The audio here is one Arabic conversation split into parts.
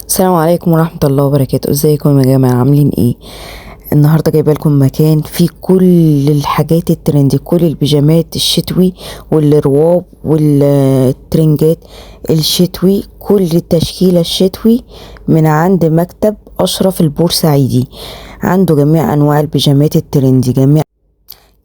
السلام عليكم ورحمة الله وبركاته. ازيكم يا جماعة، عاملين ايه؟ النهاردة جايبه لكم مكان فيه كل الحاجات الترندي، كل البيجامات الشتوي والرواب والترنجات الشتوي، كل التشكيلة الشتوي من عند مكتب أشرف البورسعيدي. عنده جميع أنواع البيجامات الترندي،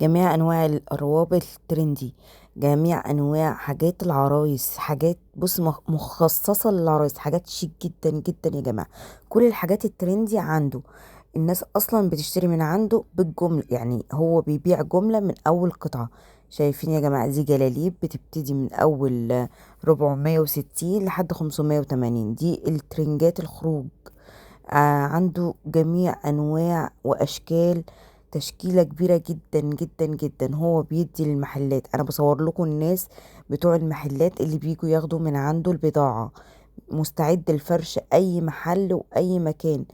جميع انواع الرواب الترندي، جميع انواع حاجات العرايس، حاجات بص مخصصة للعرايس، حاجات شيك جدا جدا يا جماعة. كل الحاجات الترندي عنده. الناس اصلا بتشتري من عنده بالجملة، يعني هو بيبيع جملة من اول قطعة. شايفين يا جماعة؟ دي جلاليب بتبتدي من اول 460 لحد 580. دي الترنجات الخروج. عنده جميع انواع واشكال، تشكيلة كبيرة جدا جدا جدا. هو بيدي للمحلات، انا بصور لكم الناس بتوع المحلات اللي بيجوا ياخدوا من عنده البضاعة. مستعد لفرش اي محل واي مكان.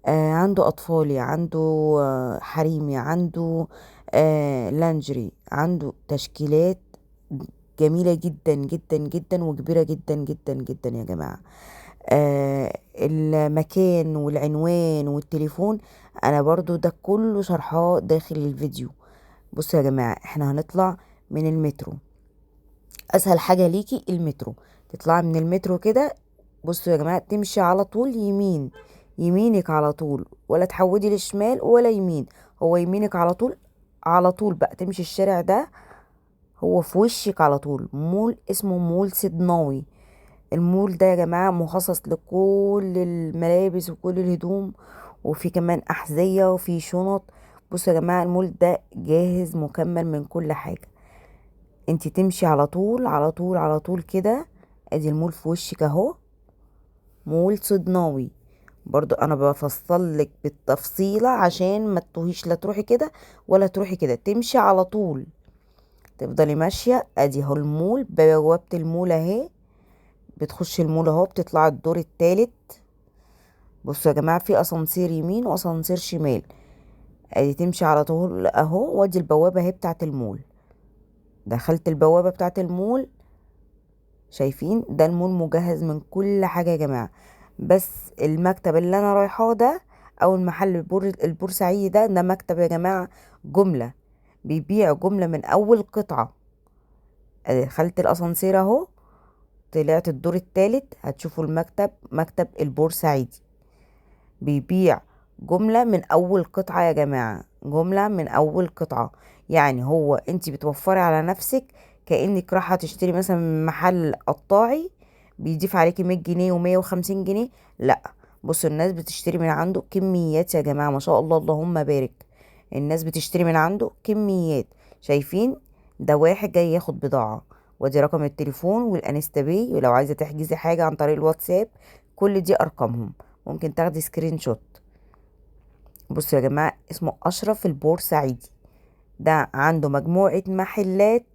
عنده اطفالي، عنده حريمي، عنده لانجري، عنده تشكيلات جميلة جدا جدا جدا وكبيرة جدا جدا جدا يا جماعة. المكان والعنوان والتليفون انا برضو ده كله شرحاه داخل الفيديو. بصوا يا جماعة، احنا هنطلع من المترو. اسهل حاجة ليكي المترو، تطلعي من المترو كده. بصوا يا جماعة، تمشي على طول يمين، يمينك على طول، ولا تحودي للشمال ولا يمين، هو يمينك على طول. على طول بقى تمشي الشارع ده، هو في وشك على طول مول اسمه مول صدناوي. المول ده يا جماعة مخصص لكل الملابس وكل الهدوم، وفي كمان أحذية وفي شنط. بصوا يا جماعة، المول ده جاهز مكمل من كل حاجة. انتي تمشي على طول على طول على طول كده، ادي المول في وشك اهو، مول صدناوي. برضو انا بفصل لك بالتفصيلة عشان ما تتوهيش، لا تروحي كده ولا تروحي كده، تمشي على طول، تفضلي ماشية. ادي اهو المول، بوابة المول اهي. بتخش المول اهو، بتطلع الدور التالت. بصوا يا جماعة، في اسانسير يمين واسانسير شمال. ادي تمشي على طول اهو، وادي البوابة اهي بتاعت المول. دخلت البوابة بتاعت المول. شايفين؟ ده المول مجهز من كل حاجة يا جماعة. بس المكتب اللي انا رايحاه ده، او المحل البورسعيدي ده مكتب يا جماعة جملة، بيبيع جملة من اول قطعة. دخلت الاسانسير اهو، طلعت الدور التالت، هتشوفوا المكتب، مكتب البورسعيدي بيبيع جملة من اول قطعة يا جماعة، جملة من اول قطعة. يعني هو انتي بتوفري على نفسك، كأنك رايحة تشتري مثلا من محل قطاعي بيضيف عليكي 100 جنيه و150 جنيه. لا، بصوا الناس بتشتري من عنده كميات يا جماعة، ما شاء الله اللهم بارك. الناس بتشتري من عنده كميات. شايفين؟ ده واحد جاي ياخد بضاعة. ودي رقم التليفون والانستا باي، ولو عايزة تحجزي حاجة عن طريق الواتساب، كل دي ارقامهم، ممكن تاخدي سكرين شوت. بصوا يا جماعة، اسمه أشرف البورسعيدي. ده عنده مجموعة محلات.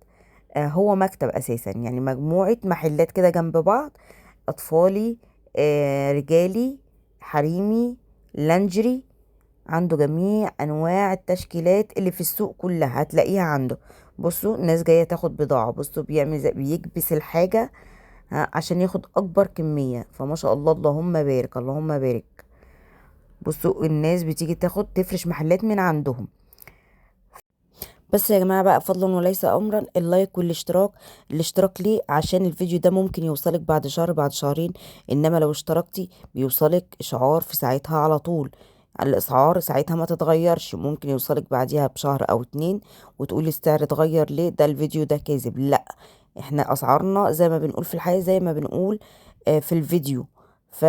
هو مكتب أساسا، يعني مجموعة محلات كده جنب بعض. أطفالي، رجالي، حريمي، لانجري. عنده جميع أنواع التشكيلات اللي في السوق كلها هتلاقيها عنده. بصوا الناس جاية تاخد بضاعة، بصوا بيعمل بيكبس الحاجة عشان ياخد أكبر كمية. فما شاء الله اللهم بارك اللهم بارك. بصوا الناس بتيجي تاخد تفرش محلات من عندهم. بس يا جماعة بقى، فضلا وليس امرا، اللايك والاشتراك. الاشتراك ليه؟ عشان الفيديو ده ممكن يوصلك بعد شهر بعد شهرين، انما لو اشتركتي بيوصلك اشعار في ساعتها على طول. الاسعار ساعتها ما تتغيرش، ممكن يوصلك بعديها بشهر او 2 وتقولي السعر اتغير ليه، ده الفيديو ده كاذب. لا، احنا اسعارنا زي ما بنقول في الحياة، زي ما بنقول في الفيديو. ف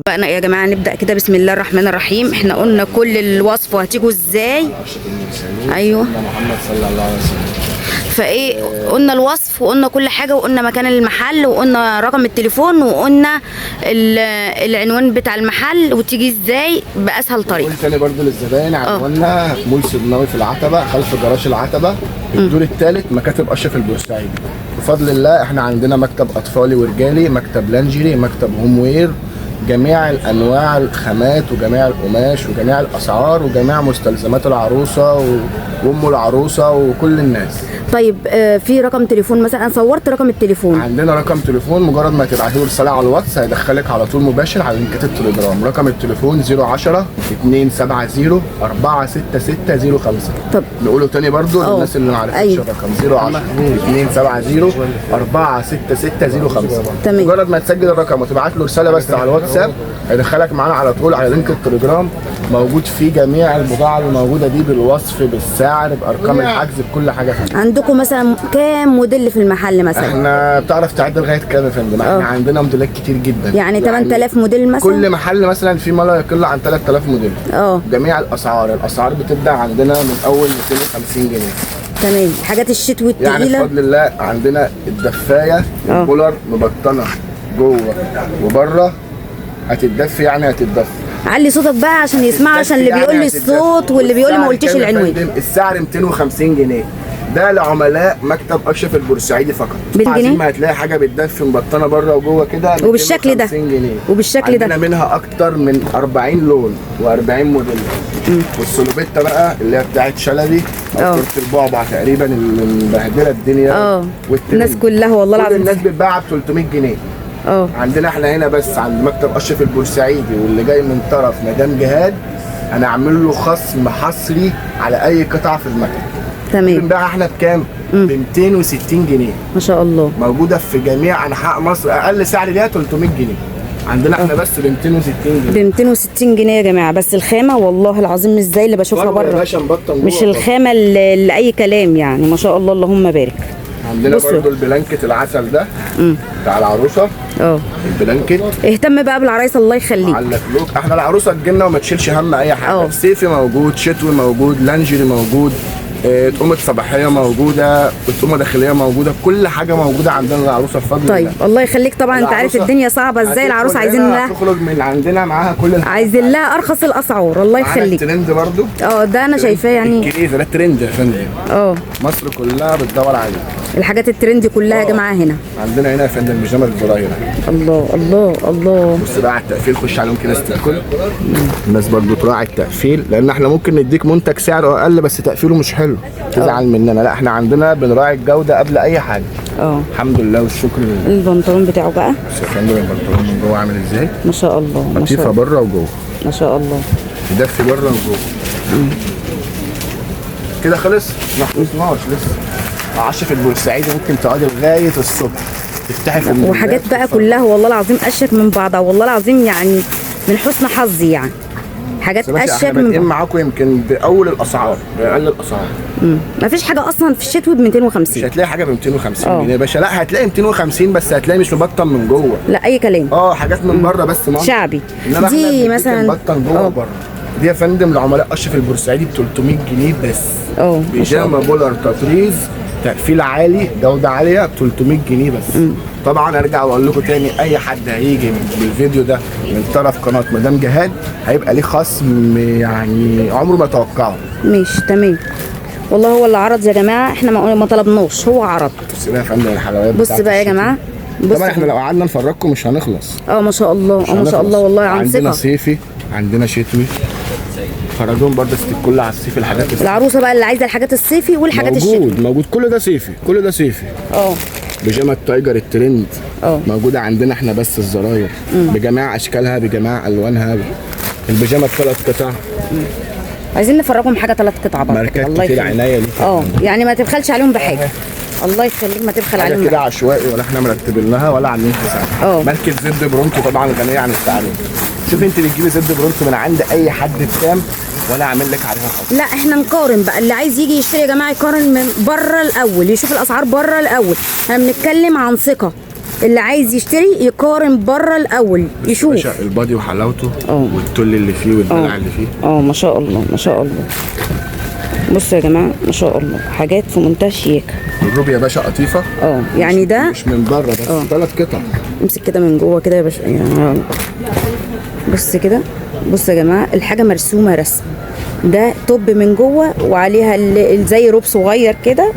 بقى يا جماعه نبدا كده، بسم الله الرحمن الرحيم. احنا قلنا كل الوصف وهتيجوا ازاي. ايوه محمد صلى الله عليه وسلم. فايه، قلنا الوصف وقلنا كل حاجه، وقلنا مكان المحل، وقلنا رقم التليفون، وقلنا العنوان بتاع المحل، وتيجي ازاي باسهل طريقه. قول تاني برضو للزباين، عنواننا مول صدناوي في العتبه، خلف جراج العتبه، الدور الثالث، مكاتب اشرف البورسعيدي. بفضل الله احنا عندنا مكتب اطفالي ورجالي، مكتب لانجري، مكتب هوم وير، جميع الانواع الخامات وجميع القماش وجميع الاسعار وجميع مستلزمات العروسه وام العروسه وكل الناس. طيب في رقم تليفون مثلا؟ انا صورت رقم التليفون. عندنا رقم تليفون، مجرد ما تبعتي له رساله على الواتس هيدخلك على طول مباشر على لينكات التليجرام. رقم التليفون 010 270 46605. طب نقوله تاني برضو للناس اللي ما عرفتش. أيوه. الرقم 010 270 46605. تمام. مجرد ما تسجل الرقم وتبعت له رساله بس على الواتساب هيدخلك معانا على طول على لينك التليجرام، موجود فيه جميع البضاعه الموجوده دي بالوصف بالسعر بارقام الحجز بكل حاجه فيه. عندكم مثلا كام موديل في المحل مثلا؟ احنا بتعرف تعد لغايه كام يا فندم؟ احنا عندنا موديلات كتير جدا، يعني 8000 موديل مثلا؟ كل محل مثلا في ما لا يقل عن 3000 موديل. جميع الاسعار بتبدا عندنا من اول 250 جنيه. تمام. حاجات الشتوي التقيله يعني بفضل الله عندنا الدفايه البولر مبطنه جوه وبره، هتتدفي يعني هتتدفي. علي صوتك بقى عشان يسمع، عشان اللي بيقول لي الصوت واللي بيقول لي ما قلتيش العنوان. السعر 250 جنيه، ده لعملاء مكتب اشرف البورسعيدي فقط. بالجنيه؟ ما هتلاقي حاجه بتدفي مبطنه بره وجوه كده وبالشكل ده وبالشكل ده. عندنا منها اكتر من 40 لون و40 موديل. والسلوبيتا بقى اللي هي بتاعت شلبي او كرة البعبع تقريبا اللي مبهدله الدنيا. الناس كلها والله العظيم الناس بتباع ب 300 جنيه. عندنا احنا هنا بس عند مكتب اشرف البورسعيدي، واللي جاي من طرف مدام جهاد هنعمل له خصم حصري على اي قطعه في المكتب. تمام. بنبيعها احنا بكام؟ ب 260 جنيه. ما شاء الله. موجوده في جميع انحاء مصر، اقل سعر ليها 300 جنيه. عندنا احنا بس ب 260 جنيه. ب 260 جنيه يا جماعه، بس الخامه والله العظيم مش زي اللي بشوفها بره. مش الخامه اللي اي كلام يعني، ما شاء الله اللهم بارك. عندنا برضو البلانكت العسل ده بتاع العروسه. البلانكت اهتم بقى بالعرايس الله يخليك. علق لوك. احنا العروسه تجيلنا وما تشيلش هم اي حاجه. صيفي موجود، شتوي موجود، لانجري موجود، تقومه صباحيه موجوده، تقومه داخليه موجوده، كل حاجه موجوده عندنا العروسه بفضل الله. طيب الله يخليك. طبعا انت عارف الدنيا صعبه ازاي. العروسه عايزين لها تخرج من عندنا معاها كل الحاجات، عايزين لها ارخص الاسعار. الله يخليك. الترند برضو ده انا شايفاه يعني الكريزه ده ترند يا فندم. مصر كلها بتدور عليه الحاجات الترند كلها يا جماعه. هنا عندنا هنا يا فندم بيجامه الزراير. الله الله الله. بص بقى على التقفيل، خش عليهم كده تاكل. الناس برضو تراعي التقفيل، لان احنا ممكن نديك منتج سعره اقل بس تقفيله مش حلو تزعل مننا. لا احنا عندنا بنراعي الجوده قبل اي حاجه. الحمد لله والشكر لله. البنطلون بتاعه بقى بص يا فندم البنطلون من جوه عامل ازاي؟ ما شاء الله. لطيفه بره وجوه. ما شاء الله. يدفي بره وجوه. كده خلص؟ ما خلصناش لسه. اشرف البورسعيدي ممكن تقعدي لغايه الصبح تفتحي في وحاجات بقى كلها والله العظيم اشيك من بعضها والله العظيم، يعني من حسن حظي يعني حاجات اشيك من بعض. معاكم يمكن باول الاسعار باقل الاسعار. مفيش حاجه اصلا في الشتوي ب 250. مش هتلاقي حاجه ب 250 جنيه يا باشا. لا هتلاقي 250 بس هتلاقي مش مبطن من جوه. لا اي كلام. حاجات من بره بس شعبي. دي مثلا مبطن جوه بره. دي يا فندم لعملاء اشرف البورسعيدي ب 300 جنيه بس. بيجامه بولر تطريز تقفيل عالي جوده عاليه ب 300 جنيه بس. طبعا ارجع واقول لكم تاني، اي حد هيجي بالفيديو ده من طرف قناه مدام جهاد هيبقى ليه خصم يعني عمره ما توقعه. ماشي تمام. والله هو اللي عرض يا جماعه، احنا ما طلبناش، هو عرض. بص بقى يا فندم الحلويات. بص بقى يا جماعه. طبعا احنا لو قعدنا نفرجكم مش هنخلص. ما شاء الله. ما شاء الله والله عن ثقه. عندنا صيفي، عندنا شتوي. فرجون برضه ستيك كلها على الصيفي. الحاجات العروسه بقى اللي عايزه الحاجات الصيفي والحاجات الشتوي موجود. كل ده صيفي، كل ده صيفي. بيجامه التايجر الترند موجوده عندنا احنا بس الزراير بجميع اشكالها بجميع الوانها. البيجامه ب3 قطع. عايزين نفرجهم حاجه 3 قطع برضه. ماركات كتير عنايه ليك. يعني ما تبخلش عليهم بحاجه. الله يخليك ما تبخل عليهم كده عشوائي ولا احنا مرتبين لها ولا عاملين حساب. ماركه زد برونتو طبعا غنيه عن التعريف. شوف انت بتجيبي زد برونتو من عند اي حد بكام وانا اعمل لك عليها خصم. لا احنا نقارن بقى. اللي عايز يجي يشتري يا جماعه يقارن من بره الاول، يشوف الاسعار بره الاول. احنا بنتكلم عن ثقه. اللي عايز يشتري يقارن بره الاول يشوف البادي وحلاوته والتل اللي فيه والدلع اللي فيه. ما شاء الله ما شاء الله. بصوا يا جماعه ما شاء الله حاجات في منتهى الشياكه. الروب يا باشا قطيفه. يعني ده مش من بره بس 3 قطع. امسك كده من جوه كده يا باشا يعني. بص كده. بص يا جماعه الحاجه مرسومه رسم. ده توب من جوه وعليها زي روب صغير كده،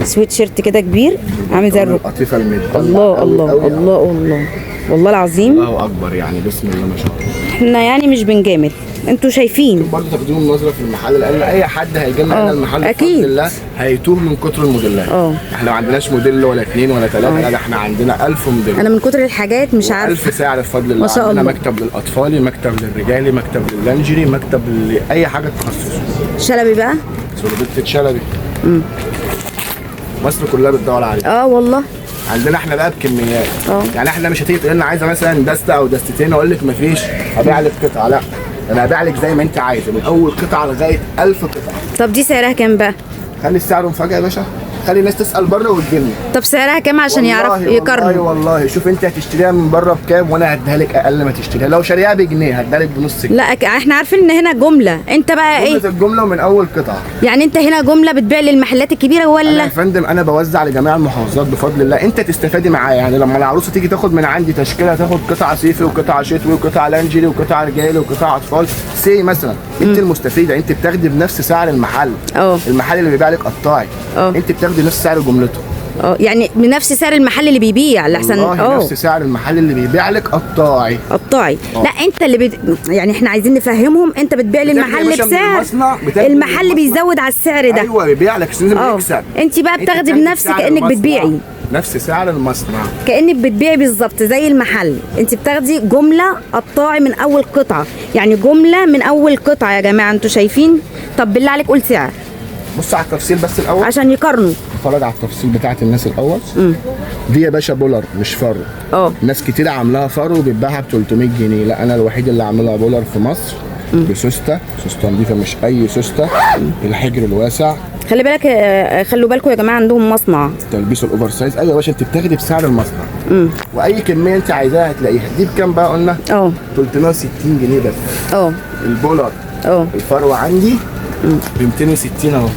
سويت شيرت كده كبير عامل زي الروب. قطيفه الميد. الله الله الله الله. والله العظيم الله اكبر يعني، بسم الله ما شاء الله. احنا يعني مش بنجامل، انتوا شايفين برضه تاخدوهم نظره في المحل، لان اي حد هيجي لنا هنا المحل اكيد بفضل الله هيتوه من كتر الموديلات. احنا ما عندناش موديل ولا 2 ولا 3، لا ده احنا عندنا 1000 موديل. انا من كتر الحاجات مش عارفه 1000 سعر بفضل الله. ما شاء الله. عندنا مكتب للاطفالي، مكتب للرجالي، مكتب لللانجري، مكتب لاي حاجه تخصصه. شلبي بقى سوربيت شلبي. مصر كلها بتدور عليه. والله عندنا احنا بقى بكميات. يعني احنا مش هتيجي تقول لنا عايزه مثلا دسته او دستتين اقول لك مفيش، هبيع لك قطعه، لا انا هبيع لك زي ما انت عايزه، من اول قطعه لغايه 1000 قطعه. طب دي سعرها كام بقى؟ خلي السعر مفاجاه يا باشا، خلي الناس تسال بره وتجيلنا. طب سعرها كام عشان يعرف يقارن؟ والله شوف انت هتشتريها من بره بكام وانا هديها لك اقل ما تشتريها، لو شاريها بجنيه هديها لك بنص جنيه. لا احنا عارفين ان هنا جمله، انت بقى ايه؟ جمله الجمله من اول قطعه. يعني انت هنا جمله بتبيع للمحلات الكبيره ولا؟ انا يا فندم انا بوزع لجميع المحافظات بفضل الله، انت تستفادي معايا. يعني لما العروسه تيجي تاخد من عندي تشكيله، تاخد قطعه صيفي وقطعه شتوي وقطعه لانجري وقطعه رجالي وقطعه اطفال مثلا، انت المستفيده، انت بتاخدي بنفس سعر المحل. المحل اللي بيبيع لك قطاعي انت بتاخدي نفس سعر جملته. يعني بنفس سعر المحل اللي بيبيع لحسن نفس سعر المحل اللي بيبيع لك قطاعي. لا انت اللي يعني احنا عايزين نفهمهم، انت بتبيع للمحل بسعر، المحل بيزود على السعر ده. ايوه بيبيع لك لازم يكسب. انت بقى بتاخدي بنفس كانك بتبيعي نفس سعر المصنع، كانك بتبيعي بالظبط زي المحل. انت بتاخدي جمله قطاعي من اول قطعه، يعني جمله من اول قطعه يا جماعه، انتوا شايفين؟ طب بالله عليك قول سعر. بص على التفصيل بس الاول عشان يقارنوا. اتفرج على التفصيل بتاعت الناس الاول. دي يا باشا بولر مش فرو. ناس كتير عاملاها فرو وبتباعها ب 300 جنيه، لا انا الوحيد اللي عاملها بولر في مصر بسوسته نضيفه، مش اي سوسته. الحجر الواسع، خلي بالك، خلوا بالكم يا جماعه عندهم مصنع تلبيس الاوفر سايز. ايوه يا باشا انت بتاخدي بسعر المصنع. واي كميه انت عايزاها هتلاقيها. دي بكام بقى قلنا؟ 360 جنيه بس. البولر الفرو عندي ب 260 اهو.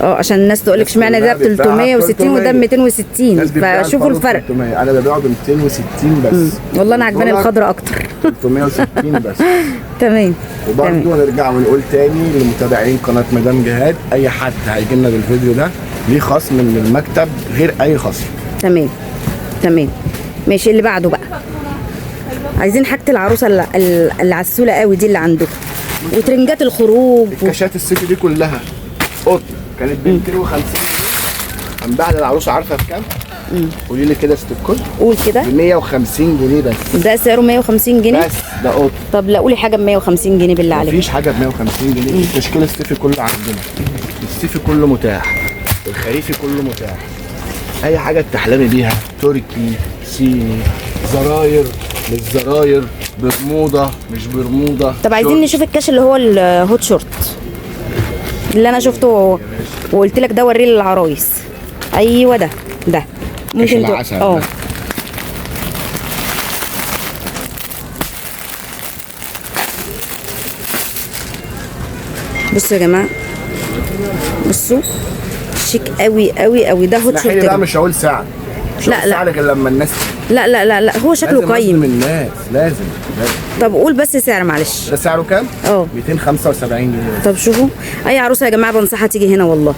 عشان الناس تقول لك اشمعنى ده ب 360 وده ب 260، فشوفوا الفرق. انا ببيعه ب 260 بس. والله انا عجباني الخضرا اكتر. 360 بس. تمام. وبرضه نرجع ونقول تاني لمتابعين قناه مدام جهاد، اي حد هيجي لنا بالفيديو ده ليه خصم من المكتب غير اي خصم. تمام ماشي. اللي بعده بقى عايزين حاجه العروسه اللي عسوله قوي دي اللي عندكم، وترنجات الخروج الكاشات الست دي كلها قطن كانت ب 250 جنيه، هنبيعها للعروسه عارفه بكام؟ قولي لي كده ست الكل. قول كده. ب 150 جنيه بس. ده سعره 150 جنيه بس ده قطن. طب لا قولي حاجه ب 150 جنيه بالله عليك. مفيش حاجه ب 150 جنيه. التشكيل الصيفي كله عندنا، الصيفي كله متاح، الخريفي كله متاح. اي حاجه تحلمي بيها، تركي، صيني، زراير مش زراير، برموده مش برموده. طب عايزين نشوف الكاش اللي هو الهوت شورت اللي انا شفته وقلت لك ده وريه للعرايس. ايوه ده ممكن بصوا يا جماعه، بصوا شيك قوي قوي قوي. ده هوت شورت. لا مش هقول سعر، لا غير لما الناس لا هو شكله قيم. الناس لازم. طب قول بس سعر معلش. ده سعره كام؟ 275 جنيه. طب شوفوا، اي عروسه يا جماعه بنصحها تيجي هنا والله،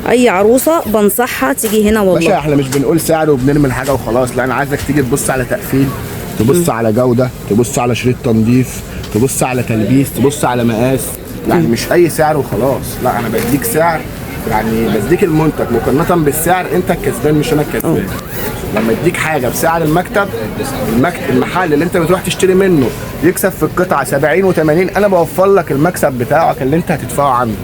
اي عروسه بنصحها تيجي هنا والله. باشا احنا مش بنقول سعر وبنرمي الحاجه وخلاص، لا انا عايزك تيجي تبص على تقفيل، تبص على جوده، تبص على شريط تنظيف، تبص على تلبيس، تبص على مقاس. يعني مش اي سعر وخلاص، لا انا بديك سعر، يعني بديك المنتج مقارنه بالسعر انت الكسبان مش انا الكسبان. لما اديك حاجه بسعر المكتب المحل اللي انت بتروح تشتري منه يكسب في القطعه 70 و80، انا بوفر لك المكسب بتاعك اللي انت هتدفعه عنده.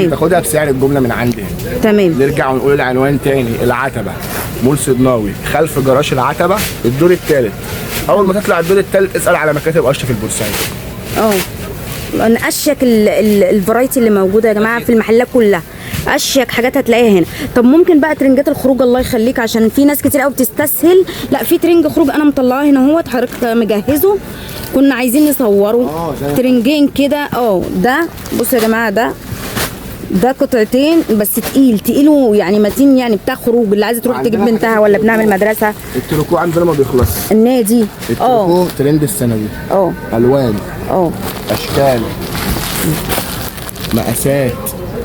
تاخدها بسعر الجمله من عندي. نرجع ونقول العنوان تاني، العتبه، مول صدناوي، خلف جراج العتبه، الدور الثالث. اول ما تطلع الدور الثالث اسال على مكاتب اشرف البورسعيدي. اشيك الفرايتي اللي موجوده يا جماعه في المحلات كلها، اشيك حاجات هتلاقيها هنا. طب ممكن بقى ترنجات الخروج الله يخليك، عشان في ناس كتير قوي بتستسهل. لا في ترنج خروج انا مطلعاه هنا اهوت، حضرتك مجهزه، كنا عايزين نصوره ترنجين كده. ده بصوا يا جماعه، ده قطعتين بس تقيل يعني متين، يعني بتاع خروج اللي عايزه تروح تجيب بنتها ولا بنعمل مدرسه. التركو عندنا ما بيخلصش. النادي التركو ترند السنه دي. الوان اشكال مقاسات.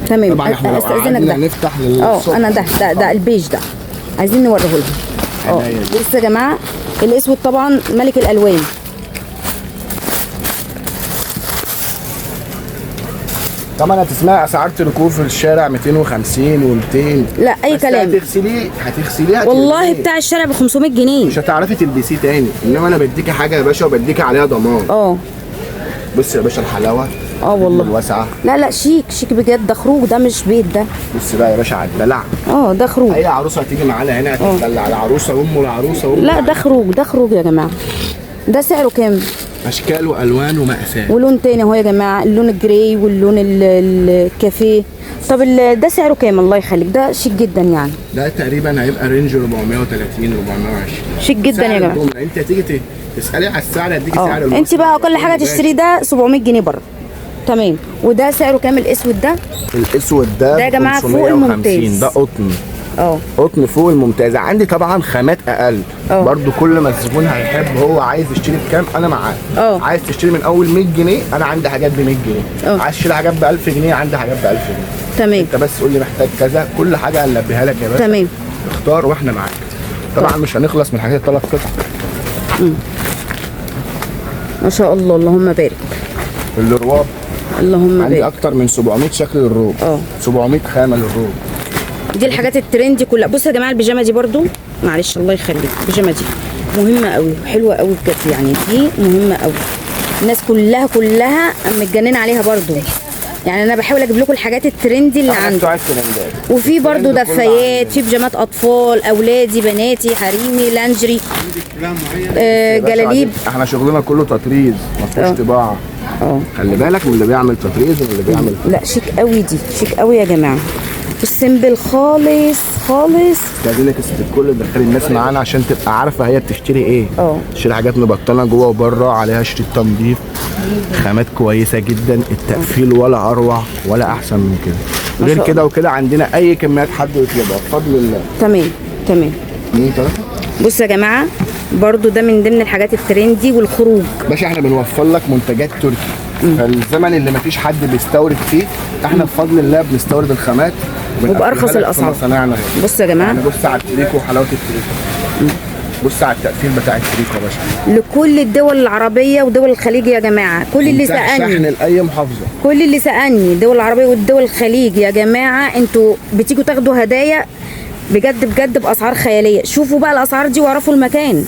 تمام. طبعا احنا لو قعدنا نفتح انا ده البيج ده عايزين نوريه لهم. بصوا يا جماعه الاسود طبعا ملك الالوان. طبعا هتسمعي اسعار تركوه في الشارع 250 و200. لا اي كلام. هتغسليه والله بتاع الشارع ب 500 جنيه مش هتعرفي تلبسيه تاني، انما انا بديكي حاجه يا باشا وبديكي عليها ضمان. بص يا باشا الحلاوه والله الواسعه. لا شيك شيك بجد، ده خروج، ده مش بيت ده. بص بقى يا باشا على الدلع. ده خروج. اي عروسه هتيجي معانا هنا هتتدلع، العروسه العروسه لا ده خروج، ده خروج يا جماعه. ده سعره كام؟ اشكال والوان ومقاسات. ولون تاني اهو يا جماعه، اللون الجراي واللون الكافيه. طب ده سعره كام؟ الله يخليك، ده شيك جدا يعني. ده تقريبا هيبقى رينج 430 420. شيك جدا يا جماعه. انت هتيجي تسالي على السعر هديكي سعر. انت بقى اقل حاجه تشتري ده 700 جنيه بره. تمام. وده سعره كام الاسود ده؟ الاسود ده يا جماعه فوق الممتاز. ده قطن. قطن فوق الممتازه. عندي طبعا خامات اقل. برضو كل ما الزبون هيحب هو عايز يشتري بكام انا معاه. عايز تشتري من اول 100 جنيه انا عندي حاجات ب 100 جنيه. عايز تشتري حاجات ب 1000 جنيه عندي حاجات ب 1000 جنيه. تمام. انت بس قول لي محتاج كذا، كل حاجه هنلبيها لك يا باشا. تمام. اختار واحنا معاك. طبعا مش هنخلص من الحاجات الثلاث قطع. ما شاء الله اللهم بارك. الرواب اللهم بارك. عندي اكتر من 700 شكل للروب. 700 خامه للروب. دي الحاجات الترندي كلها. بصوا يا جماعه البيجامه دي برضو، معلش الله يخليك، البيجامه دي مهمه قوي وحلوه قوي بجد، يعني دي مهمه قوي. الناس كلها متجننه عليها برضو. يعني انا بحاول اجيب لكم الحاجات الترندي اللي عندي. وفي برضو دفايات، في بيجامات اطفال، اولادي، بناتي، حريمي، لانجري، جلاليب. احنا شغلنا كله تطريز، ما فيهوش طباعه. خلي بالك من اللي بيعمل تطريز ومن اللي بيعمل. لا شيك قوي، دي شيك قوي يا جماعه. السيمبل خالص خالص. لك الكل تدخلي الناس معانا عشان تبقى عارفه هي بتشتري ايه. تشتري حاجات مبطنه جوه وبره، عليها شريط تنظيف، خامات كويسه جدا، التقفيل ولا اروع ولا احسن من كده. غير كده وكده عندنا اي كميات حد يطلبها بفضل الله. تمام. بصوا يا جماعه برضو ده من ضمن الحاجات الترندي والخروج. باشا احنا بنوفر لك منتجات تركي. فالزمن اللي مفيش حد بيستورد فيه احنا بفضل الله بنستورد الخامات وبارخص الاسعار. بصوا يا جماعه، يعني بص على التريكو وحلاوه التريكو. بص على التقفيل بتاع التريكو يا باشا. لكل الدول العربيه ودول الخليج يا جماعه، كل اللي سالني شحن لاي محافظه، كل اللي سالني الدول العربيه والدول الخليج يا جماعه، انتوا بتيجوا تاخدوا هدايا بجد باسعار خياليه. شوفوا بقى الاسعار دي واعرفوا المكان،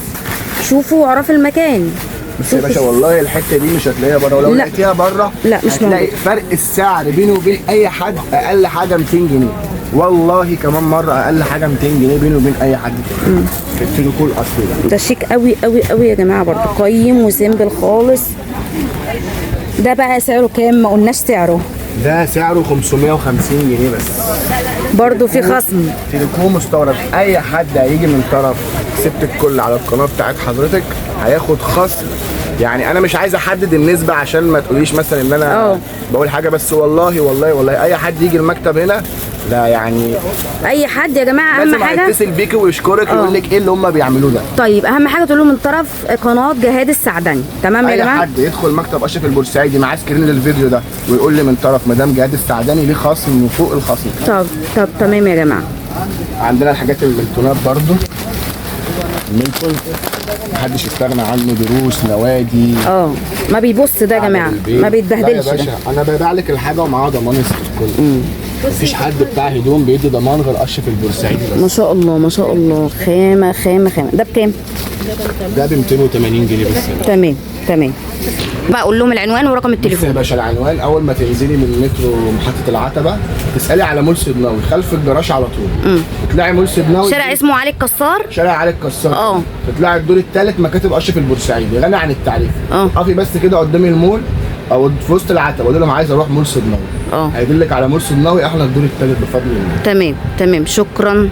شوفوا واعرفوا المكان. بس يا باشا والله الحته دي مش هتلاقيها بره، ولو لقيتيها بره لا مش هتلاقي فرق السعر بينه وبين اي حد اقل حاجه 200 جنيه. والله كمان مره اقل حاجه 200 جنيه بينه وبين اي حد تاني في التريكو الاصلي ده شيك قوي قوي قوي يا جماعه، برضه قيم وسيمبل خالص. ده بقى سعره كام؟ ما قلناش سعره. ده سعره 550 جنيه بس. برضه في خصم. تريكو مستورد، اي حد هيجي من طرف ست الكل على القناه بتاعت حضرتك هياخد خصم. يعني انا مش عايز احدد النسبه عشان ما تقوليش مثلا ان انا بقول حاجه، بس والله اي حد يجي المكتب هنا، لا يعني اي حد يا جماعه اهم حاجه لازم يتصل بيكي ويشكرك ويقول لك ايه اللي هم بيعملوه ده. طيب اهم حاجه تقول له من طرف قناه جهاد السعدني. تمام يا جماعه. اي حد يدخل مكتب اشرف البورسعيدي معاه سكرين للفيديو ده ويقول لي من طرف مدام جهاد السعدني ليه خصم وفوق الخصم. طب تمام يا جماعه. عندنا الحاجات الميلتونات برضو. الميلتون محدش يستغنى عنه، دروس، نوادي. ما بيبص ده يا جماعه، ما بيتبهدلش. يا باشا انا ببيع لك الحاجه ومعاها ضمان الكل. مفيش حد بتاع هدوم بيدي ضمان غير اشرف البورسعيدي بس. ما شاء الله ما شاء الله. خامه. ده بكام؟ ده ب 280 جنيه بس. تمام. بقى اقول لهم العنوان ورقم التليفون. يا باشا العنوان اول ما تنزلي من مترو محطه العتبه تسالي على مول سيدناوي خلف الجراج على طول. تطلعي مول سيدناوي، شارع اسمه علي الكسار. شارع علي الكسار. تطلعي الدور الثالث مكاتب اشرف البورسعيدي غني عن التعريف. اقفي بس كده قدام المول او في وسط العتبه قولي لهم عايز اروح مول سيدناوي. هيدلك على مول سيدناوي، احنا الدور الثالث بفضل الله. تمام. شكرا.